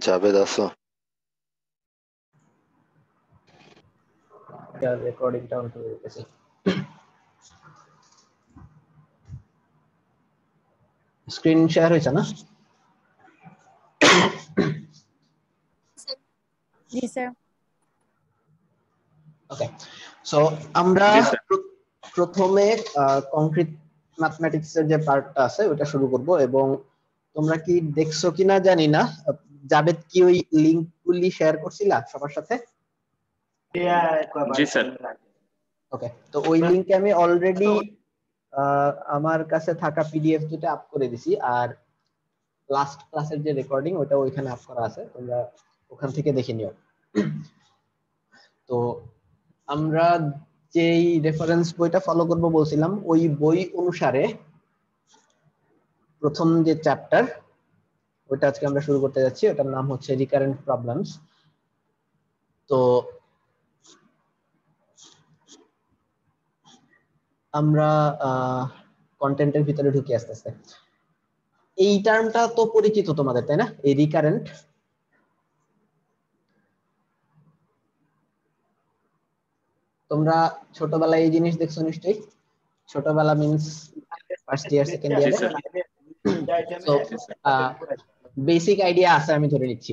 জাভেদ আছো? রেকর্ডিংটা অন করে রেখেছি। স্ক্রিন শেয়ার হয়েছে না? জি স্যার। ওকে, সো আমরা জি স্যার। প্রথমে কংক্রিট ম্যাথমেটিক্স এর যে পার্টটা আছে ওটা শুরু করব, এবং তোমরা কি দেখছো কিনা জানি না, জাভেদ কি ওই লিংকগুলি শেয়ার করছিলা সবার সাথে? জি স্যার। ওকে, তো ওই লিংকে আমি অলরেডি আমার কাছে থাকা পিডিএফ দুটো আপ করে দিছি, আর লাস্ট ক্লাসের যে রেকর্ডিং ওটা ওইখানে আপ করা আছে, তোমরা ওখান থেকে দেখে নিও। তো আমরা যেই রেফারেন্স বইটা ফলো করব বলছিলাম, ওই বই অনুসারে প্রথম যে চ্যাপ্টার ওটা আজকে আমরা শুরু করতে যাচ্ছি, ওটার নাম হচ্ছে রিকারেন্ট প্রবলেমস। তো আমরা কন্টেন্টের ভিতরে ঢুকে আস্তে আস্তে। এই টার্মটা তো পরিচিত তোমাদের, তাই না? এই রিকারেন্ট। তোমরা ছোটবেলায় এই জিনিস দেখছো নিশ্চয়ই। ছোটবেলা মিন্স ফার্স্ট ইয়ার সেকেন্ড ইয়ারে। সো বেসিক আইডিয়া আছে আমি ধরে নিচ্ছি।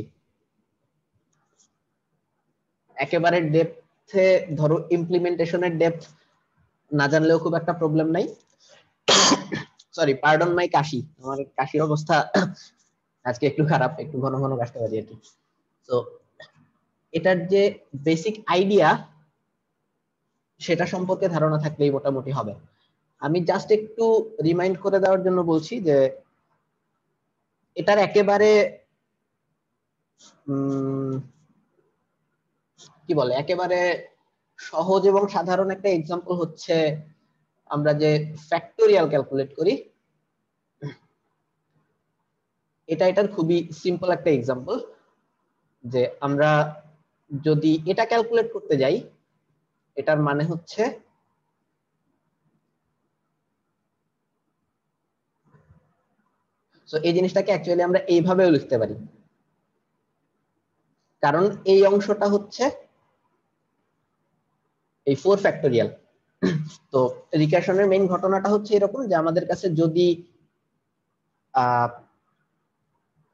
একেবারে ডেপথে ধরো ইমপ্লিমেন্টেশনের ডেপথ না জানলেও খুব একটা প্রবলেম নাই। সরি, পার্ডন মাই কাশি, আমার কাশির অবস্থা আজকে একটু খারাপ, একটু ঘন ঘন কাশতে পারি আর কি। তো এটার যে বেসিক আইডিয়া সেটা সম্পর্কে ধারণা থাকলেই মোটামুটি হবে। আমি জাস্ট একটু রিমাইন্ড করে দেওয়ার জন্য বলছি যে এটার একেবারে কি বলে, একেবারে সহজ এবং সাধারণ একটা এক্সাম্পল হচ্ছে আমরা যে ফ্যাক্টোরিয়াল ক্যালকুলেট করি, এটার খুবই সিম্পল একটা এক্সাম্পল। যে আমরা যদি এটা ক্যালকুলেট করতে যাই, এটার মানে হচ্ছে এই জিনিসটাকে অ্যাকচুয়ালি আমরা এইভাবেও লিখতে পারি, কারণ এই অংশটা হচ্ছে এই 4 ফ্যাক্টোরিয়াল। তো রিকার্শনের মেইন ঘটনাটা হচ্ছে এরকম যে আমাদের কাছে যদি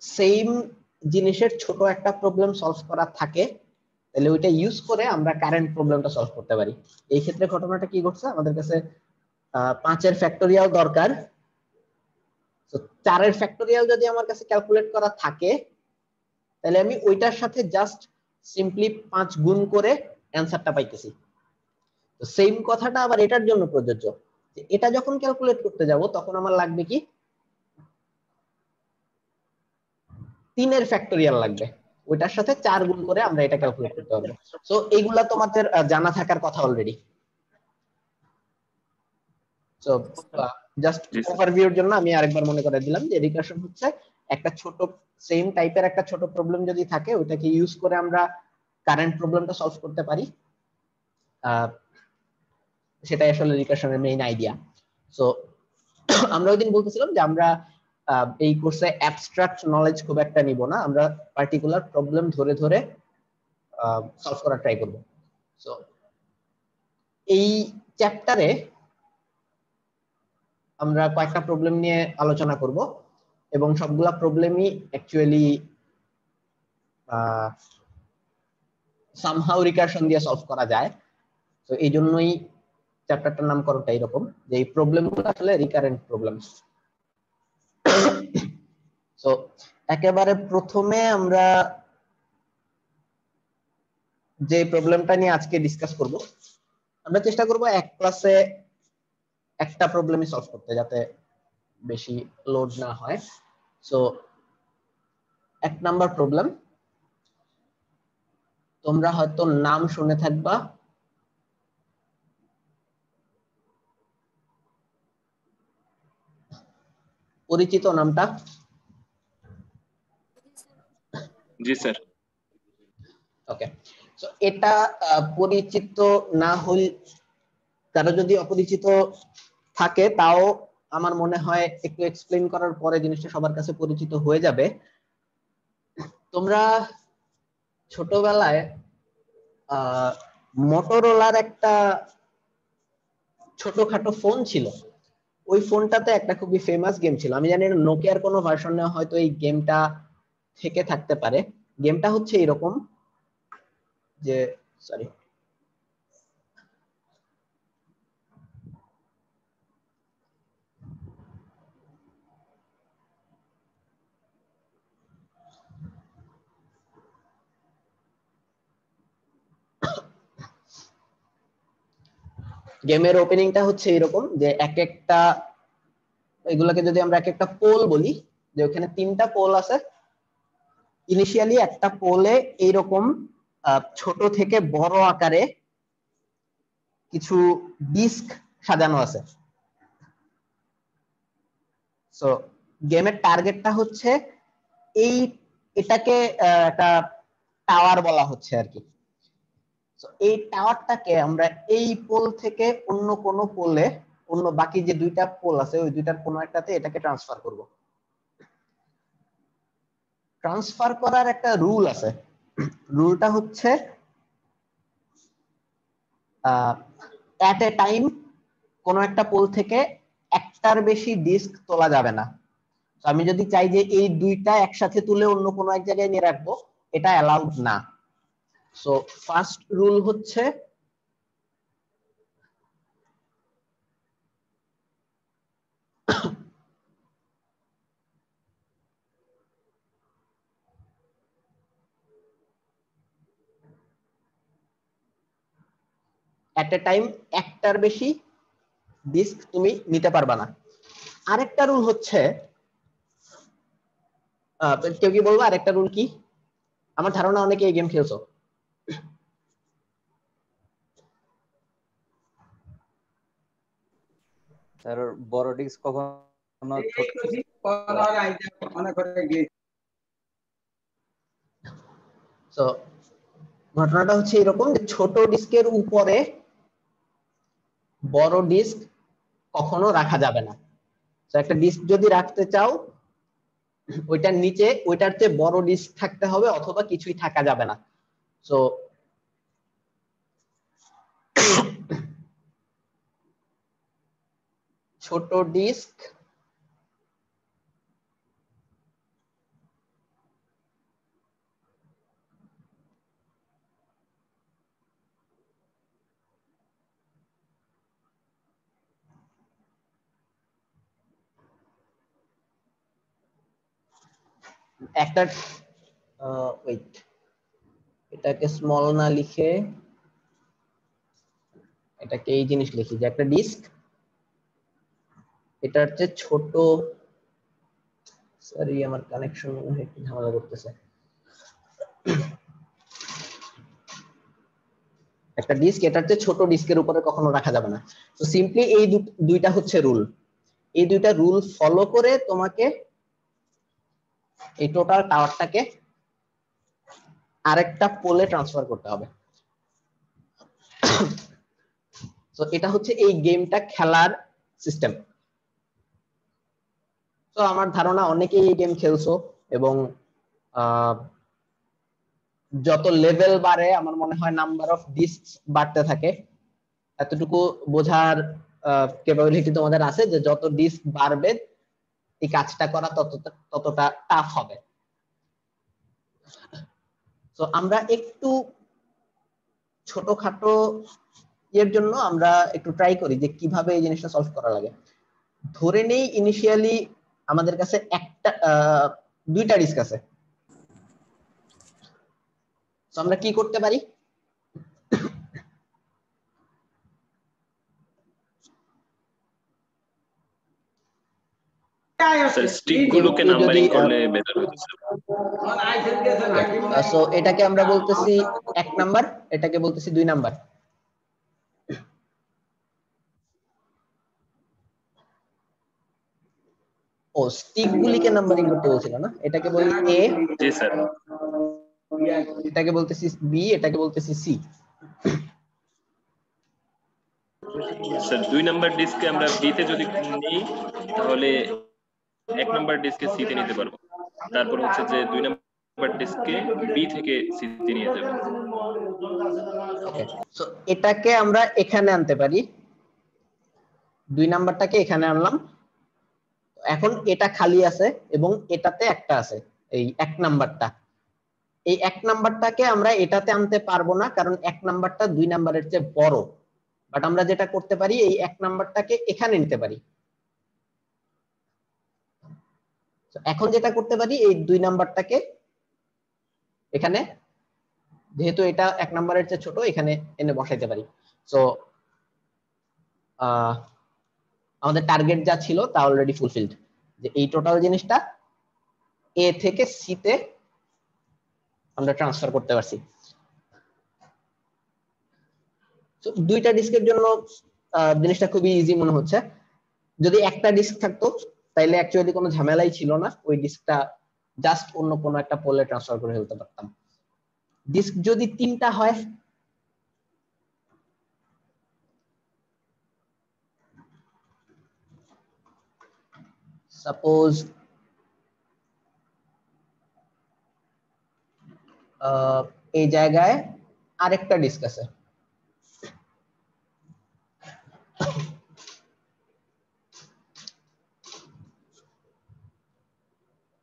সেম জিনিসের ছোট একটা প্রবলেম সলভ করা থাকে, তাহলে ওইটা ইউজ করে আমরা কারেন্ট প্রবলেমটা সলভ করতে পারি। এই ক্ষেত্রে ঘটনাটা কি ঘটছে, আমাদের কাছে 5 ফ্যাক্টোরিয়াল দরকার। তো 4 ফ্যাক্টোরিয়াল যদি আমার কাছে ক্যালকুলেট করা থাকে, তাহলে আমি ওইটার সাথে জাস্ট সিম্পলি 5 গুণ করে অ্যানসারটা পাইতেছি। তো সেম কথাটা আবার এটার জন্য প্রযোজ্য, যে এটা যখন ক্যালকুলেট করতে যাব তখন আমার লাগবে কি 3 ফ্যাক্টোরিয়াল লাগবে, ওইটার সাথে 4 গুণ করে আমরা এটা ক্যালকুলেট করতে পারবো। সো এইগুলা তোমাদের জানা থাকার কথা অলরেডি। সো জাস্ট ওভারভিউর জন্য আমি আরেকবার মনে করে দিলাম যে রিকার্শন হচ্ছে একটা ছোট সেম টাইপের একটা ছোট প্রবলেম যদি থাকে, ওইটাকে ইউজ করে আমরা কারেন্ট প্রবলেমটা সলভ করতে পারি। সেটাই আসলে রিকার্শনের মেইন আইডিয়া। সো আমরা ওইদিন বলতেছিলাম যে আমরা এই কোর্সে অ্যাবস্ট্রাক্ট নলেজ খুব একটা নিব না, আমরা পার্টিকুলার প্রবলেম ধরে ধরে সলভ করার ট্রাই করব। সো এই চ্যাপ্টারে আমরা কয়েকটা প্রবলেম নিয়ে আলোচনা করব, এবং সবগুলা প্রবলেমই অ্যাকচুয়ালি সামহাউ রিকার্শন দিয়ে সলভ করা যায়। তো এই জন্যই চ্যাপ্টারটার নামকরণটা এরকম, যে এই প্রবলেমগুলো আসলে রিকারেন্ট প্রবলেমস। সো একেবারে প্রথমে আমরা যে প্রবলেমটা নিয়ে আজকে ডিসকাস করব, আমরা চেষ্টা করব এক ক্লাসে একটা প্রবলেমই সলভ করতে, যাতে বেশি লোড না হয়। সো 1 নাম্বার প্রবলেম, তোমরা হয়তো নাম শুনে থাকবা, পরিচিত নামটা? জি স্যার। ওকে, সো এটা পরিচিত না হলে, কারো যদি অপরিচিত থাকে তাও আমার মনে হয় একটু এক্সপ্লেইন করার পরে জিনিসটা সবার কাছে পরিচিত হয়ে যাবে। তোমরা ছোটবেলায় মোটরোলার একটা ছোটখাটো ফোন ছিল, ওই ফোনটাতে একটা খুবই ফেমাস গেম ছিল, আমি জানি নোকিয়ার কোনো ভার্সনে হয়তো এই গেমটা থেকে থাকতে পারে। গেমটা হচ্ছে এরকম যে, সরি, গেমের ওপেনিংটা হচ্ছে এরকম যে এক একটা, এগুলোকে যদি আমরা এক একটা পোল বলি, যে ওখানে 3টা পোল আছে। ইনিশিয়ালি একটা পোলে এইরকম ছোট থেকে বড় আকারে কিছু ডিস্ক সাজানো আছে। সো গেমের টার্গেটটা হচ্ছে এই, এটাকে একটা টাওয়ার বলা হচ্ছে আর কি। এই টাওয়ারটাকে আমরা এই পোল থেকে অন্য কোন পোলে, অন্য বাকি যে 2টা পোল আছে ওই 2টার কোনো একটাতে এটাকে ট্রান্সফার করব। ট্রান্সফার করার একটা রুল আছে, রুলটা হচ্ছে এট এ টাইম কোন একটা পোল থেকে একটার বেশি ডিস্ক তোলা যাবে না। আমি যদি চাই যে এই 2টা একসাথে তুলে অন্য কোনো এক জায়গায় নিয়ে রাখবো, এটা অ্যালাউড না। সো ফার্স্ট রুল হচ্ছে এট এ টাইম একটার বেশি ডিস্ক তুমি নিতে পারবা না। আরেকটা রুল হচ্ছে, কেউ কি বলবো আরেকটা রুল কি? আমার ধারণা অনেকে এই গেম খেলছো। স্যার বড় ডিস্ক কখনো ছোট তো ঘটনাটা হচ্ছে এরকম যে ছোট ডিস্কের উপরে বড় ডিস্ক কখনো রাখা যাবে না। তো একটা ডিস্ক যদি রাখতে চাও, ওইটার নিচে ওইটার চেয়ে বড় ডিস্ক থাকতে হবে অথবা কিছুই থাকা যাবে না। তো ছোট ডিস্ক একটা, ওয়েট, এটাকে স্মল না লিখে এটাকে এই জিনিস লিখি যে একটা ডিস্ক এটার চেয়ে ছোট, সরি আমার কানেকশন মনে হয় একটু ঝামেলা করতেছে। একটা ডিস্ক এটার চেয়ে ছোট ডিস্কের উপরে কখনো রাখা যাবে না। তো সিম্পলি এই 2টা হচ্ছে রুল। এই 2টা রুল ফলো করে তোমাকে এই টোটাল টাওয়ারটাকে আরেকটা পোলে ট্রান্সফার করতে হবে। তো এটা হচ্ছে এই গেমটা খেলার সিস্টেম। তো আমার ধারণা অনেকেই এই গেম খেলছো, এবং যত লেভেল বাড়ে আমার মনে হয় নাম্বার অফ ডিস্ক বাড়তে থাকে। এতটুকু বোঝার ক্যাপাবিলিটি তোমাদের আছে যে যত ডিস্ক বাড়বে এই কাজটা করা ততটা টাফ হবে। তো আমরা একটু ছোটখাটো এর জন্য আমরা একটু ট্রাই করি যে কিভাবে এই জিনিসটা সলভ করা লাগে। ধরে নেই ইনিশিয়ালি আমাদের কাছে একটা 2টা ডিস্ক আছে। তো আমরা কি করতে পারি? স্টিকগুলোকে নাম্বারিং করলে বেটার হতো স্যার। সো এটাকে আমরা বলতেছি 1 নাম্বার, এটাকে বলতেছি 2 নাম্বার। ও স্টিকগুলিকে নাম্বারিং করতে বলছিল না, এটাকে বলি এ, জি স্যার, এটাকে বলতেছি বি, এটাকে বলতেছি সি। স্যার 2 নাম্বার ডিস্কে আমরা বি তে যদি নিই তাহলে 1 নাম্বার ডিস্কে সি তে নিতে পারবো। তারপর হচ্ছে যে 2 নাম্বার নাম্বার ডিস্কে বি থেকে সিতে নিয়ে যাবে। ওকে, সো এটাকে আমরা এখানে আনতে পারি, 2 নাম্বারটাকে এখানে আনলাম। এখন এটা খালি আছে এবং এটাতে একটা আছে, এই 1 নাম্বারটা। এই 1 নাম্বারটাকে আমরা এটাতে আনতে পারবো না, কারণ 1 নাম্বারটা 2 নাম্বারের চেয়ে বড়। বাট আমরা যেটা করতে পারি, এই 1 নাম্বারটাকে এখানে নিতে পারি। এখন যেটা করতে পারি, এই 2 নাম্বারটাকে এখানে, যেহেতু এটা 1 নাম্বারের চেয়ে ছোট, এখানে এনে বসাইতে পারি। সো আমাদের টার্গেট যা ছিল তা অলরেডি ফুলফিলড, যে এই টোটাল জিনিসটা এ থেকে সি তে আমরা ট্রান্সফার করতে পারছি। তো দুইটা ডিস্কের জন্য জিনিসটা খুবই ইজি মনে হচ্ছে। যদি একটা ডিস্ক থাকতো তাইলে অ্যাকচুয়ালি কোনো ঝামেলাই ছিল না, ওই ডিস্কটা জাস্ট অন্য কোনো একটা পোলে ট্রান্সফার করে ফেলতে পারতাম। ডিস্ক যদি 3টা হয়, সাপোজ এই জায়গায় আরেকটা ডিস্ক আছে,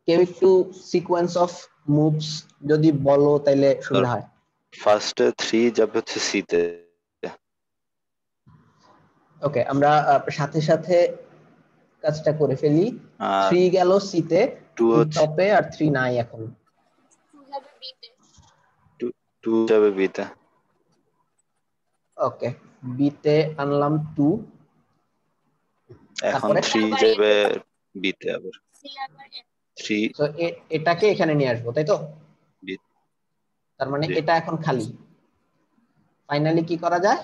কেউ একটু সিকোয়েন্স অফ মুভস যদি বলো তাইলে সুবিধা হয়। ফার্স্ট 3 যাবে হচ্ছে সি তে। ওকে, আমরা সাথে সাথে কাজটা করে ফেলি। 3 গেল সি তে, 2 টপে, আর 3 নাই এখন। 2 যাবে বি তে। ওকে, বি তে আনলাম 2, এখন তারপরে 3 যাবে বি তে আবার। 3 তো এটাকে এখানে নিয়ে আসবো, তাই তো? বি, তার মানে এটা এখন খালি। ফাইনালি কি করা যায়,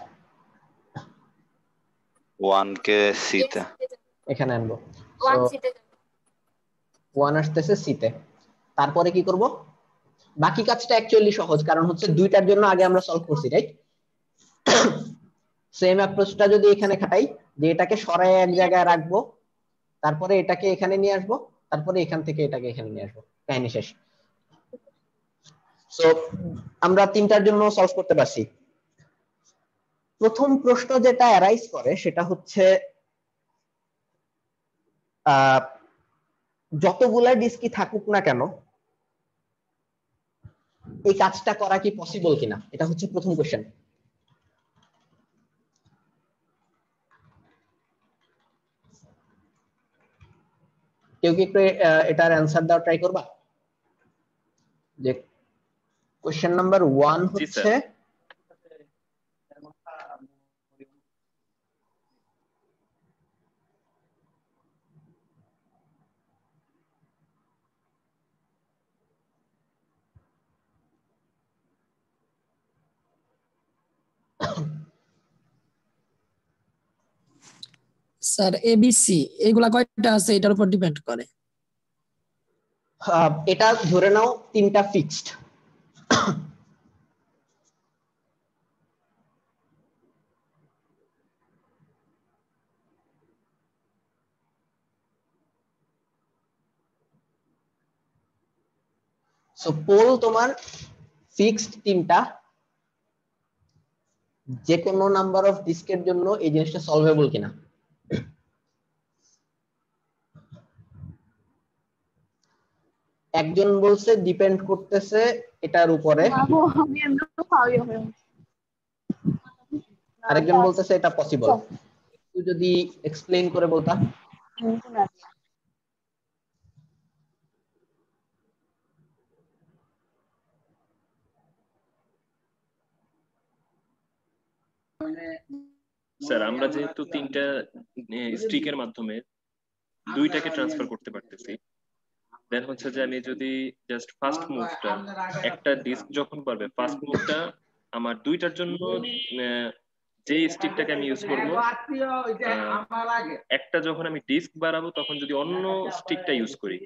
1 কে সি তে এখানে আনবো। 1 আসতেছে সি তে। তারপরে কি করব? বাকি কাজটা অ্যাকচুয়ালি সহজ, কারণ হচ্ছে দুইটার জন্য আগে আমরা সলভ করছি, রাইট? সেম অ্যাপ্রোচটা যদি এখানে খাটাই, যে এটাকে সরায় এক জায়গায় রাখবো, তারপরে এটাকে এখানে নিয়ে আসবো, তারপরে এখান থেকে এটাকে এখানে নিয়ে আসবো, কাহিনী শেষ। সো আমরা 3টার জন্য সলভ করতে পারছি। প্রথম প্রশ্ন যেটা অ্যারাইজ করে সেটা হচ্ছে যতগুলা ডিস্কই থাকুক না কেন, এই কাজটা করা কি পসিবল কিনা, এটা হচ্ছে প্রথম কোশ্চেন। কেউ কি একটু এটার অ্যান্সার দেওয়ার ট্রাই করবা? যে কোশ্চেন নাম্বার 1 হচ্ছে স্যার এবিসি এগুলা কয়টা আছে এটার উপর ডিপেন্ড করে। এটা ধরে নাও 3টা ফিক্সড। সো পোল তোমার ফিক্সড 3টা, যে কোনো নাম্বার অফ ডিস্কের জন্য এই জিনিসটা সলভেবল কিনা। একজন বলছে ডিপেন্ড করতেছে এটার উপরে, আরেকজন বলতেছে এটা পসিবল। তুই যদি এক্সপ্লেইন করে বলতা। স্যার আমরা যেহেতু 3টা স্ট্রিকের মাধ্যমে 2টাকে ট্রান্সফার করতে পারতেছি, দেন হচ্ছে যে আমি যদি জাস্ট ফার্স্ট মুভটা, একটা ডিস্ক যখন পারবে ফার্স্ট মুভটা আমার 2টার জন্য যে স্টিকটাকে আমি ইউজ করব, একটা যখন আমি ডিস্ক বাড়াবো তখন যদি অন্য স্টিকটা ইউজ করি,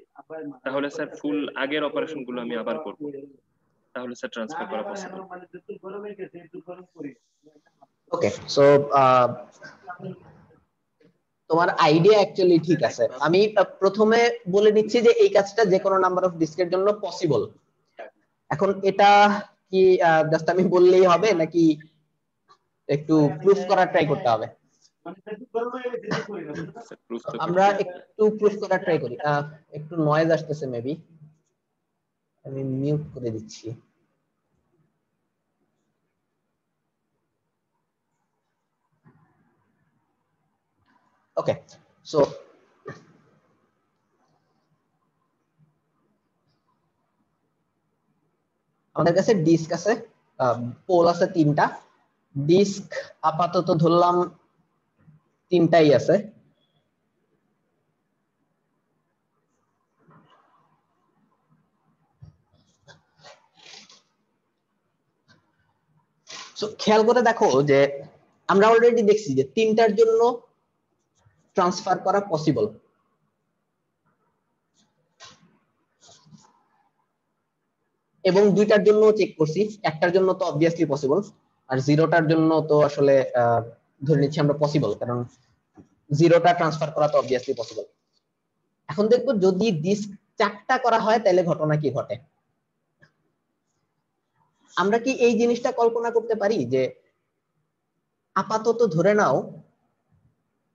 তাহলে স্যার ফুল আগের অপারেশন গুলো আমি আবার করব, তাহলে স্যার ট্রান্সফার করা পসিবল। ওকে, সো তোমার আইডিয়া অ্যাকচুয়ালি ঠিক আছে। আমি প্রথমে বলে নিচ্ছি যে এই কাজটা যে কোনো নাম্বার অফ ডিস্কের জন্য পসিবল, এখন এটা কি জাস্ট আমি বললেই হবে নাকি একটু প্রুফ করার ট্রাই করতে হবে? প্রুফ তো আমরা করতেই হবে। একটু প্রুফ করার ট্রাই করি। একটু নয়েজ আসতেছে মেবি, আমি মিউট করে দিচ্ছি। ওকে, সো আমাদের কাছে ডিস্ক আছে, পোল আছে 3টা। ডিস্ক আপাতত ধরলাম 3টাই আছে। সো খেয়াল করে দেখো যে আমরা অলরেডি দেখছি যে 3টার জন্য ট্রান্সফার করা পসিবল, এবং 2টার জন্য চেক করছি। একটার জন্য তো অবভিয়াসলি পসিবল, আর 0টার জন্য তো আসলে ধরে নিচ্ছি আমরা পসিবল, কারণ 0টা ট্রান্সফার করা তো অবভিয়াসলি পসিবল। এখন দেখবো যদি ডিস্ক 4টা করা হয় তাহলে ঘটনা কি ঘটে। আমরা কি এই জিনিসটা কল্পনা করতে পারি যে আপাতত ধরে নাও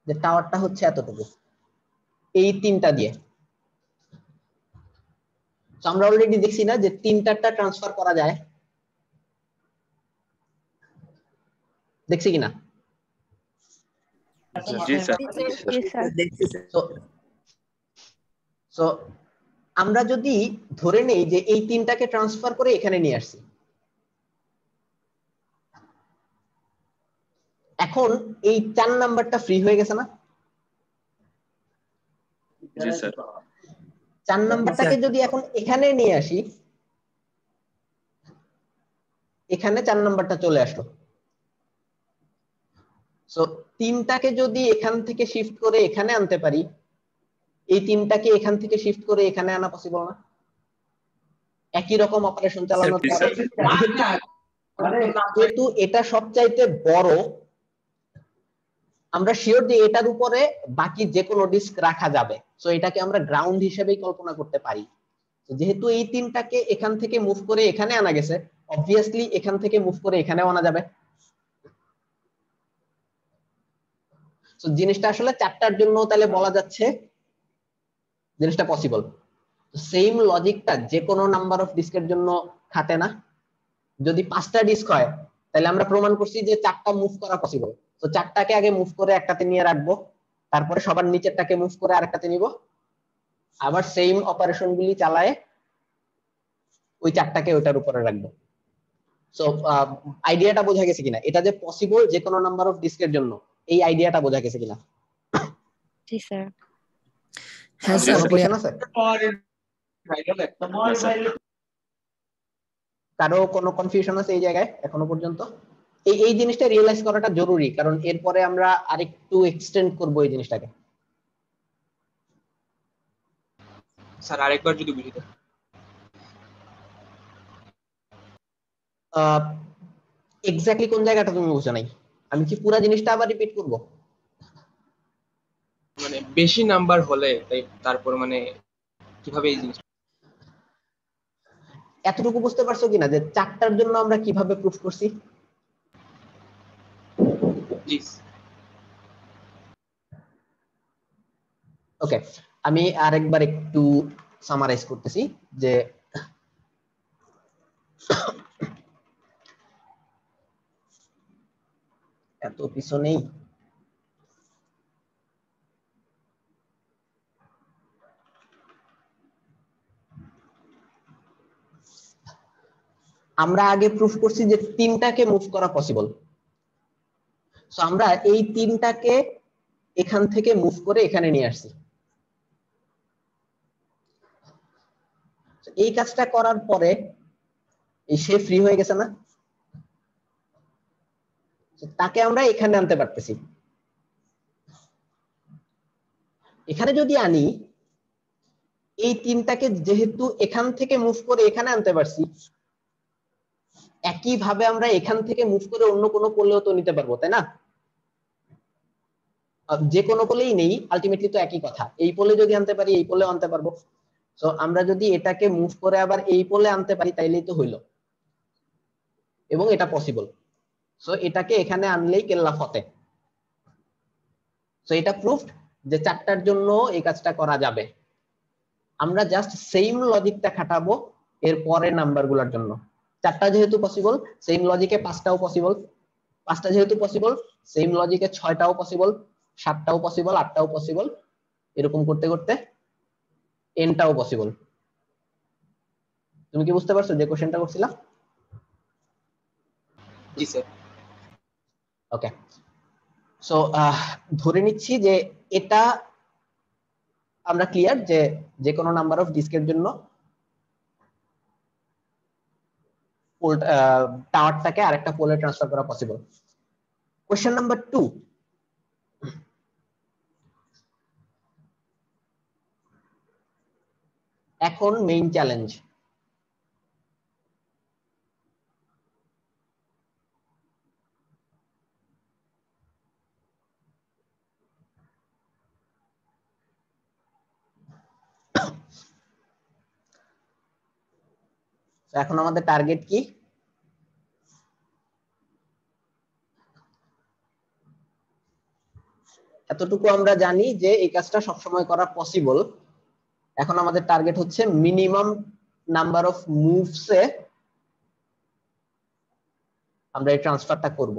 যে টাওয়ারটা হচ্ছে এতটুকু, এই 3টা দিয়ে। তো আমরা অলরেডি দেখছি না যে 3টা ট্রান্সফার করা যায়, দেখছি কিনা? জি স্যার। সো আমরা যদি ধরে নেই যে এই 3টাকে ট্রান্সফার করে এখানে নিয়ে আসছি, এখন এই 4 নাম্বারটা ফ্রি হয়ে গেছে না? জি স্যার। 4 নাম্বারটাকে যদি এখন এখানে নিয়ে আসি, এখানে 4 নাম্বারটা চলে আসলো। সো 3টাকে যদি এখান থেকে শিফট করে এখানে আনতে পারি, এই 3টাকে এখান থেকে শিফট করে এখানে আনা পসিবল না? একই রকম অপারেশন চালানোর পরে যেহেতু এটা সবচাইতে বড়, আমরা শিওর যে এটার উপরে বাকি যে কোনো ডিস্ক রাখা যাবে। সো এটাকে আমরা গ্রাউন্ড হিসেবেই কল্পনা করতে পারি। যেহেতু এই 3টাকে এখান থেকে মুভ করে এখানে আনা গেছে, অবভিয়াসলি এখান থেকে মুভ করে এখানেও আনা যাবে। সো জিনিসটা আসলে 4টার জন্য তাহলে বলা যাচ্ছে জিনিসটা পসিবল। সেম লজিকটা যে কোনো নাম্বার অফ ডিস্কের জন্য খাটে না? যদি 5টা ডিস্ক হয় তাহলে আমরা প্রমাণ করছি যে 4টা মুভ করা পসিবল। তো 4টাকে আগে মুভ করে একটাতে নিয়ে রাখবো, তারপরে সবার নিচেরটাকে মুভ করে আরেকটাতে নিব, আবার সেম অপারেশন গুলি চালায় ওই 4টাকে ওটার উপরে রাখবো। সো আইডিয়াটা বোঝা গেছে কিনা? এটা যে পসিবল যে কোনো নাম্বার অফ ডিস্কের জন্য, এই আইডিয়াটা বোঝা গেছে কিনা? জি স্যার। হ্যাঁ জি স্যার, কোনো কোশ্চেন আছে? কারো কোনো কনফিউশন আছে এই জায়গায় এখনো পর্যন্ত? এই জিনিসটা রিয়েলাইজ করাটা জরুরি, কারণ এরপরে আমরা আরেকটু এক্সটেন্ড করব এই জিনিসটাকে। স্যার আরেকবার যদি বুঝিয়ে দেন। এক্স্যাক্টলি কোন জায়গাটা তুমি বুঝো নাই? আমি কি পুরো জিনিসটা আবার রিপিট করব? মানে বেশি নাম্বার হলে তারপর মানে কিভাবে এই জিনিস? এতটুকু বুঝতে পারছো কিনা যে 4টার জন্য আমরা কিভাবে প্রুফ করছি? জি ওকে, আমি আরেকবার একটু সামারাইজ করতেছি যে এত পিছনেই আমরা আগে প্রুফ করছি যে 3টাকে মুভ করা পসিবল। সো আমরা এই 3টাকে এখান থেকে মুভ করে এখানে নিয়ে আসছি। এই কাজটা করার পরে সে ফ্রি হয়ে গেছে না? তাকে আমরা এখানে আনতে পারতেছি। এখানে যদি আনি, এই 3টাকে যেহেতু এখান থেকে মুভ করে এখানে আনতে পারছি, একই ভাবে আমরা এখান থেকে মুভ করে অন্য কোনো পোলেও তো নিতে পারবো, তাই না? যে কোনো পোলেই নেই, আলটিমেটলি তো একই কথা। এই পোলে যদি আনতে পারি এই পোলেও আনতে পারবো। সো আমরা যদি এটাকে মুভ করে আবার এই পোলে আনতে পারি তাইলেই তো হইলো, এবং এটা পসিবল। সো এটাকে এখানে আনলেই কেল্লা ফতে। সো এটা প্রুফড যে 4টার জন্য এই কাজটা করা যাবে। আমরা জাস্ট সেম লজিকটা খাটাবো এর পরের নাম্বারগুলোর জন্য। 4টা যেহেতু পসিবল, সেম লজিকে 5টাও পসিবল, 5টা যেহেতু পসিবল, সেম লজিকে 6টাও পসিবল, 7টাও পসিবল, 8টাও পসিবল, এরকম করতে করতে nটাও পসিবল। তুমি কি বুঝতে পারছো যে কোশ্চেনটা করছিলাম? জি স্যার। ওকে, সো ধরে নিচ্ছি যে এটা আমরা ক্লিয়ার যে যে কোনো নাম্বার অফ ডিস্কের জন্য টাওয়ারটাকে আরেকটা পোলে ট্রান্সফার করা পসিবল। কোশ্চেন নাম্বার 2, এখন মেইন চ্যালেঞ্জ। এখন আমাদের টার্গেট কি? এতটুকু আমরা জানি যে এই কাজটা সবসময় করা পসিবল। এখন আমাদের টার্গেট হচ্ছে মিনিমাম নাম্বার অফ মুভসে আমরা এই ট্রান্সফারটা করব।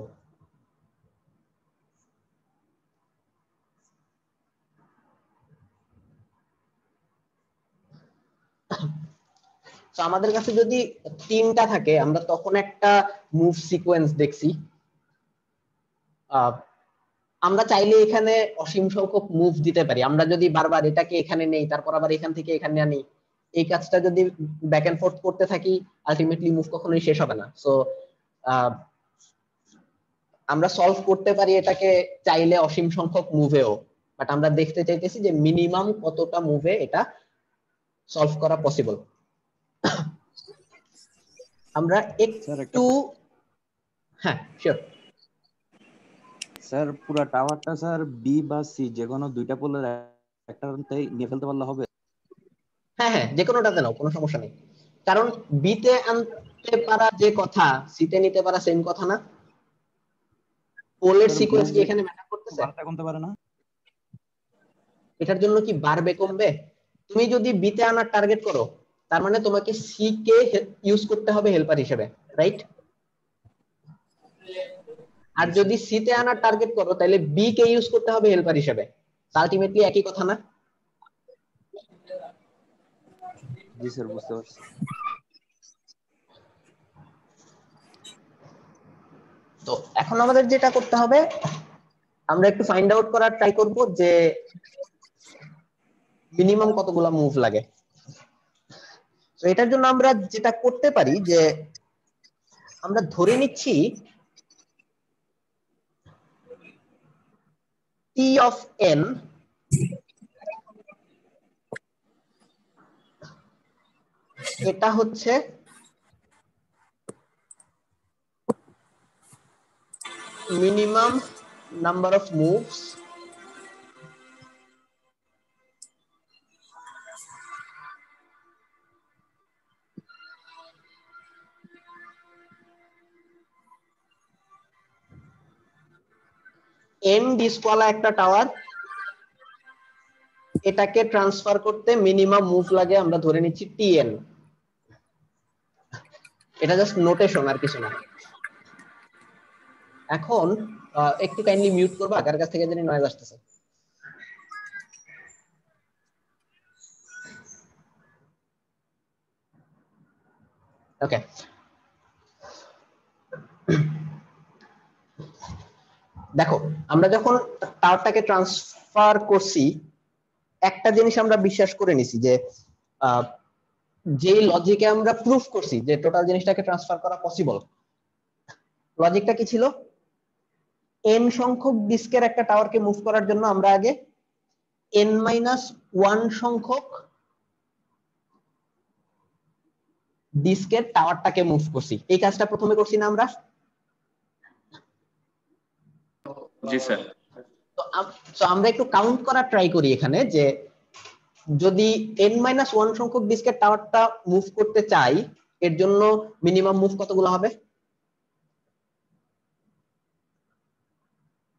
তো আমাদের কাছে যদি 3টা থাকে, আমরা তখন একটা মুভ সিকোয়েন্স দেখছি। আমরা চাইলে এখানে অসীম সংখ্যক মুভ দিতে পারি। আমরা যদি বারবার এটাকে এখানে নেই, তারপর আবার এখান থেকে এখানে আনি, এই কাজটা যদি ব্যাক এন্ড ফোর্থ করতে থাকি, আলটিমেটলি মুভ কখনোই শেষ হবে না। সো আমরা সলভ করতে পারি এটাকে চাইলে অসীম সংখ্যক মুভেও, বাট আমরা দেখতে চাইতেছি যে মিনিমাম কতটা মুভে এটা সলভ করা পসিবল। আমরা একটু, হ্যাঁ শিওর স্যার পুরো টাওয়ারটা স্যার বি বা সি যে কোনো দুইটা পোলের একটাতেই নিয়ে ফেলতে পারলে হবে? হ্যাঁ হ্যাঁ, যে কোনোটাতে নাও, কোনো সমস্যা নেই। কারণ বিতে আনতে পারা যে কথা, সিতে নিতে পারা সেম কথা না? পোলের সিকোয়েন্স কি এখানে ম্যাটার করতেছে? বারটা কমতে পারে না? এটার জন্য কি বাড়বে কমবে? তুমি যদি বিতে আনার টার্গেট করো, তার মানে তোমাকে সি কে ইউজ করতে হবে হেল্পার হিসেবে, রাইট? আর যদি সি তে আনার টার্গেট করো, তাহলে বি কে ইউজ করতে হবে হেল্পার হিসেবে। আলটিমেটলি একই কথা না? জি স্যার, বুঝতে পারছি। তো এখন আমাদের যেটা করতে হবে, আমরা একটু ফাইন্ড আউট করার ট্রাই করব যে মিনিমাম কতগুলা মুভ লাগে। তো এটার জন্য আমরা যেটা করতে পারি যে আমরা ধরে নিচ্ছি T of n এটা হচ্ছে minimum number of moves n ডিস্কওয়ালা একটা টাওয়ার, এটাকে ট্রান্সফার করতে মিনিমাম মুভ লাগে আমরা ধরে নিচ্ছি Tn। এটা জাস্ট নোটেশন আর কিছু না। এখন একটু কাইন্ডলি মিউট করবা, কার কাছ থেকে জানি নয়েজ আসতেছে। ওকে, দেখো আমরা যখন টাওয়ারটাকে ট্রান্সফার করছি, একটা জিনিস আমরা বিশ্বাস করে নিছি যে যে লজিকে আমরা প্রুফ করছি যে টোটাল জিনিসটাকে ট্রান্সফার করা পসিবল, লজিকটা কি ছিল? n সংখ্যক ডিস্কের একটা টাওয়ারকে মুভ করার জন্য আমরা আগে n-1 সংখ্যক ডিস্কের টাওয়ারটাকে মুভ করছি। এই কাজটা প্রথমে করছি না আমরা? জি স্যার। তো আমরা একটু কাউন্ট করা ট্রাই করি এখানে যে যদি n-1 সংখ্যক ডিস্কের টাওয়ারটা মুভ করতে চাই, এর জন্য মিনিমাম মুভ কতগুলো হবে?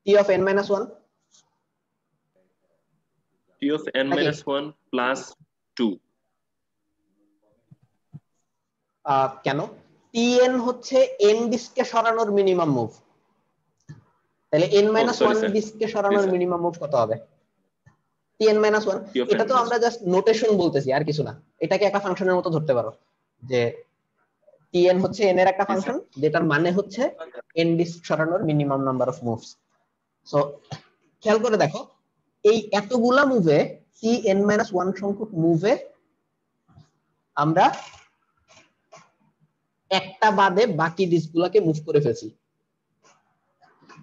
t of n-1 t of n-1 plus 2। কেন? tn হচ্ছে n ডিস্কে সরানোর মিনিমাম মুভ, তাহলে n-1 ডিস্কে সরানোর মিনিমাম মুভ কত হবে? tn-1। এটা তো আমরা জাস্ট নোটেশন বলতেছি, আর কিছু না। এটাকে একটা ফাংশনের মতো ধরতে পারো, যে tn হচ্ছে n এর একটা ফাংশন, যেটার মানে হচ্ছে n ডিস্ক সরানোর minimum number of moves. So খেয়াল করে দেখো, এই এতগুলা মুভে tn-1 সংখ্যক মুভে আমরা একটা বাদে বাকি ডিস্কগুলোকে মুভ করে ফেলছি।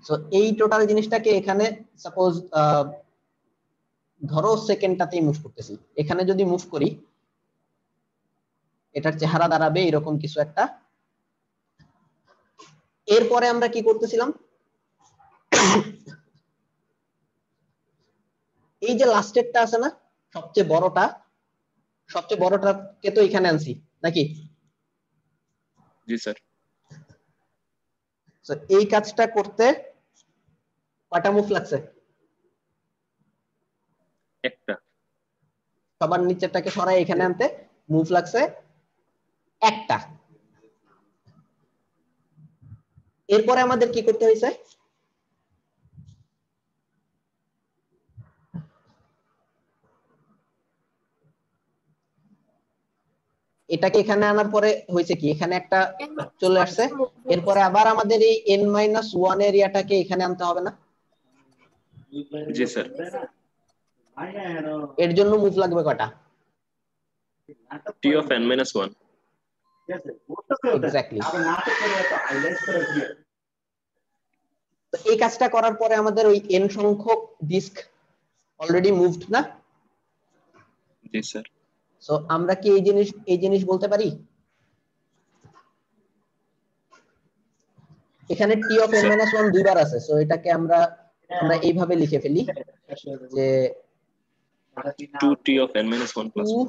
সো এই টোটাল জিনিসটাকে এখানে সাপোজ ধরো সেকেন্ডটাতেই মুভ করতেছি, এখানে যদি মুভ করি এটার চেহারা দাঁড়াবে এরকম কিছু একটা। এরপরে আমরা কি করতেছিলাম, এই যে লাস্টেরটা আছে না, সবচেয়ে বড়টাকে তো এখানে আনছি নাকি? জি স্যার। তো এই কাজটা করতে কয়টা মুভ লাগছে? একটা। সবার নিচেরটাকে সরাই এখানে আনতে মুভ লাগছে একটা। এরপরে আমাদের কি করতে হয়েছে, এটাকে এখানে আনার পরে হয়েছে কি, এখানে একটা চলে আসছে। এরপরে আবার আমাদের এই n-1 এরিয়াটাকে এখানে আনতে হবে না? জি স্যার। এর জন্য মুভ লাগবে কয়টা? t of n-1। এক্স্যাক্টলি। এই কাজটা করার পরে আমাদের ওই n সংখ্যক ডিস্ক অলরেডি মুভড না? জি স্যার। সো আমরা কি এই জিনিস বলতে পারি, এখানে t of n-1 দুইবার আছে, সো এটাকে আমরা এইভাবে লিখে ফেলি যে 2t of n-1 plus 1।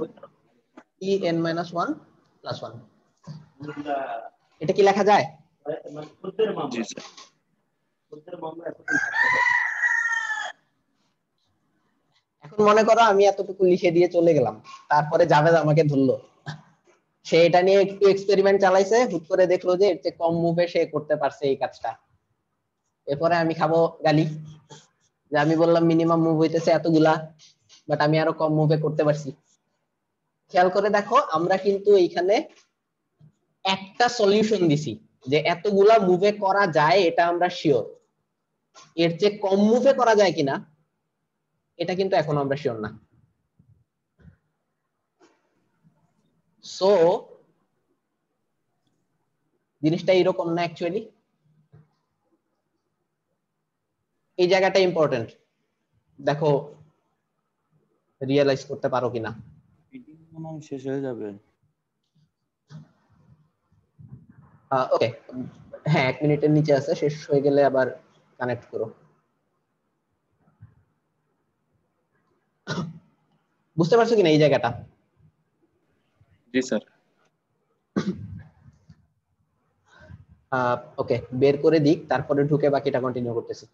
tn-1 plus 1। এটা কি লেখা যায়? জি স্যার। এখন মনে করো আমি এতটুকু লিখে দিয়ে চলে গেলাম, তারপরে জাভেদ আমাকে ধরলো, সে এটা নিয়ে একটু এক্সপেরিমেন্ট চালাইছে, হুট করে দেখলো যে এর চেয়ে কম মুভে সে করতে পারছে এই কাজটা। এরপরে আমি খাবো গালি, যে আমি বললাম মিনিমাম মুভ হইতেছে এতগুলা, বাট আমি আরো কম মুভে করতে পারছি। খেয়াল করে দেখো, আমরা কিন্তু এইখানে একটা সলিউশন দিছি যে এতগুলা মুভে করা যায়, এটা আমরা শিওর। এর চেয়ে কম মুভে করা যায় কিনা এটা কিন্তু এখন আমরা শিওর না। সো জিনিসটা এরকম না, অ্যাকচুয়ালি এই জায়গাটা ইম্পর্টেন্ট, দেখো রিয়েলাইজ করতে পারো কিনা। শেষ হয়ে যাবে। ওকে, হ্যাঁ 1 মিনিটের নিচে আছে, শেষ হয়ে গেলে আবার কানেক্ট করো। বুঝতে পারছো কিনা এই জায়গাটা? জি স্যার। ওকে, বের করে দিক, তারপরে ঢুকে বাকিটা কন্টিনিউ করতেছি।